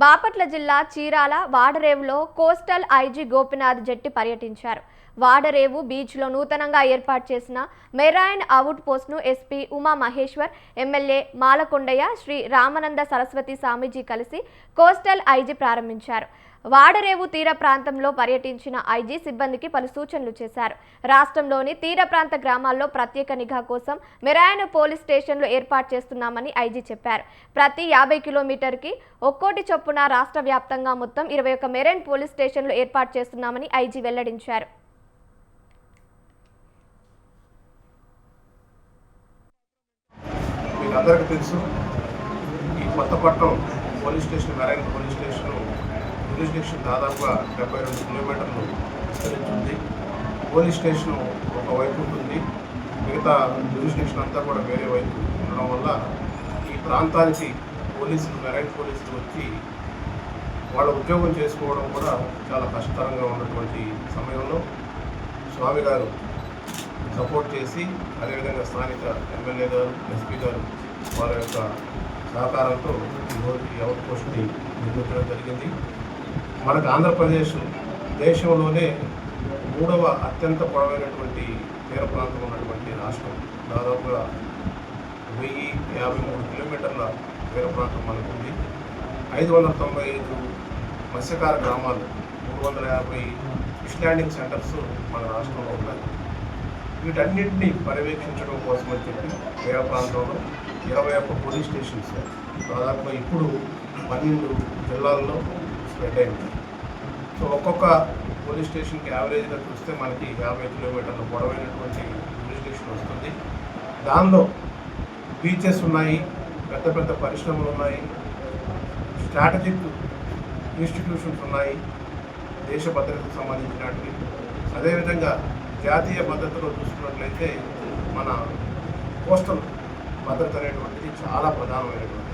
బాపట్ల జిల్లా చీరాల వాడరేవులో coastal IG Gopinath jetty పర్యటించారు. వాడరేవు బీచ్లో నూతనంగా ఏర్పాటు చేసిన మెరైన్ అవుట్ పోస్ట్ను ఎస్పీ ఉమా మహేశ్వర్, ఎమ్మెల్యే మాలకొండయ్య, శ్రీ రామానంద సరస్వతి స్వామీజీ కలిసి కోస్టల్ ఐజీ ప్రారంభించారు. వాడరేవు తీర ప్రాంతంలో పర్యటించిన ఐజీ సిబ్బందికి పలు సూచనలు చేశారు. రాష్ట్రంలోని తీర ప్రాంత గ్రామాల్లో ప్రత్యేక నిఘా కోసం మెరైన్ పోలీస్ స్టేషన్లు ఏర్పాటు చేస్తున్నామని ఐజీ చెప్పారు. ప్రతి 50 కిలోమీటర్కి ఒక్కోటి చొప్పున రాష్ట్ర వ్యాప్తంగా మొత్తం 21 మెరైన్ పోలీస్ స్టేషన్లు ఏర్పాటు చేస్తున్నామని ఐజీ వెల్లడించారు. అందరికీ తెలుసు, ఈ Kothapatnam police station, marine police station jurisdiction దాదాపుగా 72 కిలోమీటర్లు విస్తరించింది. పోలీస్ స్టేషన్ ఒక వైపు ఉంటుంది, మిగతా జ్యూరిస్డిక్షన్ అంతా కూడా వేరే వైపు ఉండడం వల్ల ఈ ప్రాంతానికి పోలీసులు, మెరైన్ పోలీసులు వచ్చి వాళ్ళ ఉద్యోగం చేసుకోవడం కూడా చాలా కష్టతరంగా ఉన్నటువంటి సమయంలో స్వామి గారు సపోర్ట్ చేసి, అదేవిధంగా స్థానిక ఎమ్మెల్యే గారు, ఎస్పీ గారు వారి యొక్క సహకారంతో ఈరోజు ఈ అవుట్ పోస్ట్ని నిర్మించడం జరిగింది. మనకు ఆంధ్రప్రదేశ్ దేశంలోనే 3వ అత్యంత పొడవైనటువంటి తీర ప్రాంతం ఉన్నటువంటి రాష్ట్రం. దాదాపుగా 1053 కిలోమీటర్ల తీర ప్రాంతం మనకు ఉంది. 595 మత్స్యకార గ్రామాలు, 350 ఫిష్ ల్యాండింగ్ సెంటర్స్ మన రాష్ట్రంలో ఉన్నాయి. వీటన్నింటినీ పర్యవేక్షించడం కోసం అని చెప్పి తీర ప్రాంతంలో 21 పోలీస్ స్టేషన్స్ దాదాపుగా ఇప్పుడు 12 జిల్లాల్లో స్ప్రెడ్ అయింది. సో ఒక్కొక్క పోలీస్ స్టేషన్కి యావరేజ్గా చూస్తే మనకి 50 కిలోమీటర్ల పొడవైనటువంటి పోలీస్ స్టేషన్ వస్తుంది. దానిలో బీచెస్ ఉన్నాయి, పెద్ద పెద్ద పరిశ్రమలు ఉన్నాయి, స్ట్రాటజిక్ ఇన్స్టిట్యూషన్స్ ఉన్నాయి, దేశ భద్రతకు సంబంధించినవి. అదేవిధంగా జాతీయ భద్రతలో చూసుకున్నట్లయితే మన కోస్టల్ భద్రత అనేటువంటిది చాలా ప్రధానమైనటువంటి